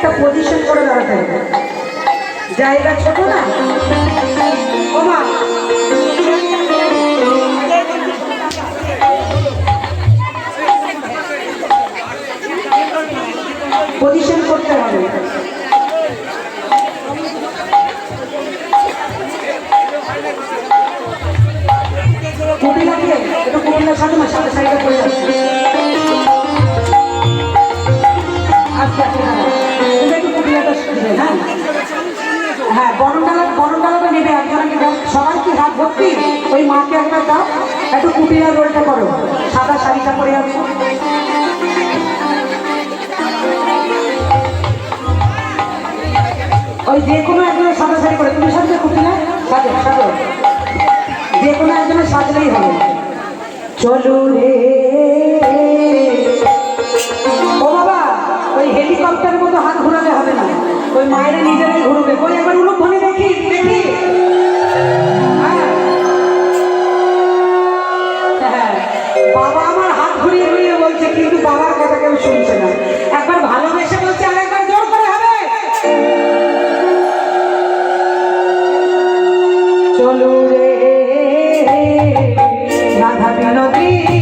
একটা পজিশন করে দাঁড়াতে হবে, জায়গা ছোট না। ও মা, পজিশন করতে হবে। কুটি লাগিয়ে একটু কুটিলার সাথে না সাথে সাইডে পড়ে যাচ্ছে। আচ্ছা আচ্ছা, তুমি একটু কুটিলাটা শিখবে। হ্যাঁ হ্যাঁ, বরণডালাটা নেবে একজনকে, সবাই কি হাত ভর্তি, ওই মাকে একবার দাও, একটু কুটিলার রোলটা করো, সাদা শাড়িটা পরে আছে। ওই যে কোনো একজনের সাদা শাড়ি করে, তুমি সাজবে কুটিলা, সাজো সাজো, যে কোনো একজনের সাজলেই হবে। চলো রে ও বাবা, ওই হেলিকপ্টার মতো হাত ঘুরালে হবে না, ওই মায়েরা নিজেরাই ঘুরবে। ওই একবার উলুধ্বনি দেখি দেখি। হ্যাঁ, বাবা আমার হাত ঘুরিয়ে ঘুরিয়ে বলছে, কিন্তু বাবার কথা কেউ শুনছে না। একবার ভালোবেসে বলছে, আর একবার জোর করে হবে। চলো রে রাধা বিনোদিনী,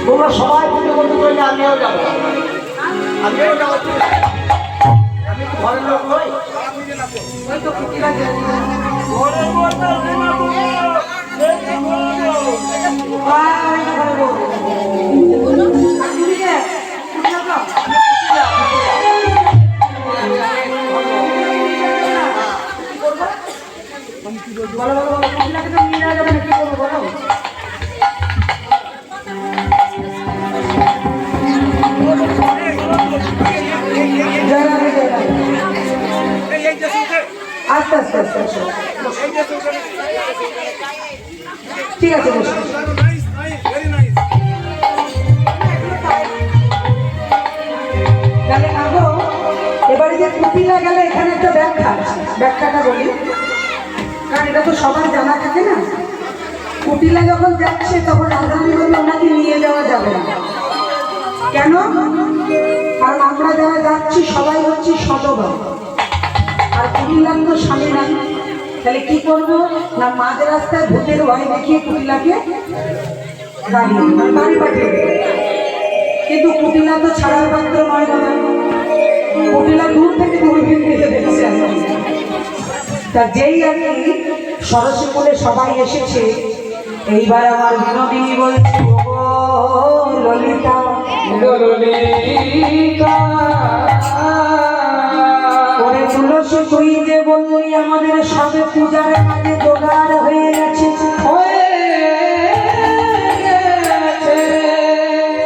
তোমরা সবাই পুজো করতে চাইলে আমিও যাবো, আমিও যাবো। আমি তো ঘরের লোক নই, ওই তো কুটি লাগে বলো বলো বলো, কুটি লাগে তো নিয়ে যাবে না, কি করবো বলো? আস্তে আস্তে আস্তে ঠিক আছে বসো। তাহলে না গো, এবারে যে কুটিলা গেলে এখানে একটা ব্যাখ্যা আছে, ব্যাখ্যাটা বলি, কারণ এটা তো সবার জানা থাকে না। কুটিলা যখন যাচ্ছে তখন আগামী হলে ওনাকে নিয়ে যাওয়া যাবে না। কেন? কারণ আমরা যারা যাচ্ছি সবাই হচ্ছে সদবা, আর কুটিলার তো স্বামী নাই। তাহলে কি করবো না, মাঝ রাস্তায় ভূতের ভয় দেখিয়ে কুটিলাকে বাড়ি পাঠিয়ে দেবে। কিন্তু কুটিলা তো ছাড়ার পাত্র নয় না, কুটিলা দূর থেকে দূরবীন দিতে দেখছে। তা যেই আর কি সরস্বতী কুলে সবাই এসেছে, এইবার আমার বিনোদিনী বলছে, ও ললিতা ওরে তুলসী, তুই যে বললি আমাদের সবে পূজার কাজে জোগাড় হয়ে গেছে,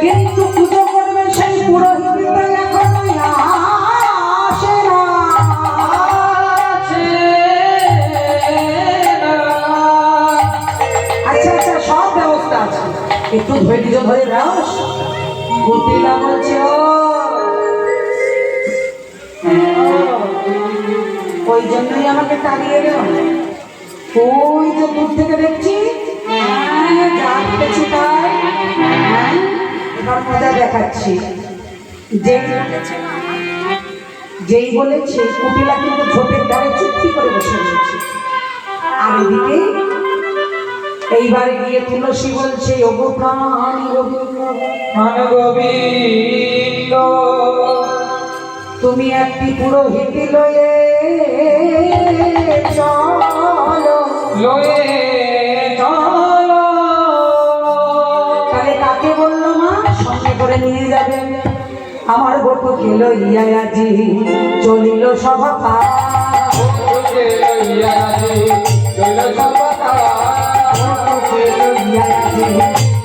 কিন্তু পুজো করবে সেই পুরোহিতটা এখনো আসে না। আচ্ছা আচ্ছা, সব ব্যবস্থা আছে, একটু ধৈর্য ধরে রাস। কুটিলা বলছে, ওই জন্যই আমাকে তাড়িয়ে এলো। ওই যে দূর থেকে দেখছি, যা দেখেছি তাই, এবার মজা দেখাচ্ছি। যেই বলেছে, কুটিলা কিন্তু ঝোপের ধারে চুপটি করে বসে রয়েছে। আর এদিকে এইবার গিয়ে তুলসী বলছে, ওগো প্রাণ গোবিন্দ, তুমি একটি পুরোহিত লয়ে চলো, তাহলে কাকে বললো মা? সঙ্গে করে নিয়ে যাবেন। আমার বটুকে লইয়া আজি চলিল সভা,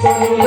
চলিল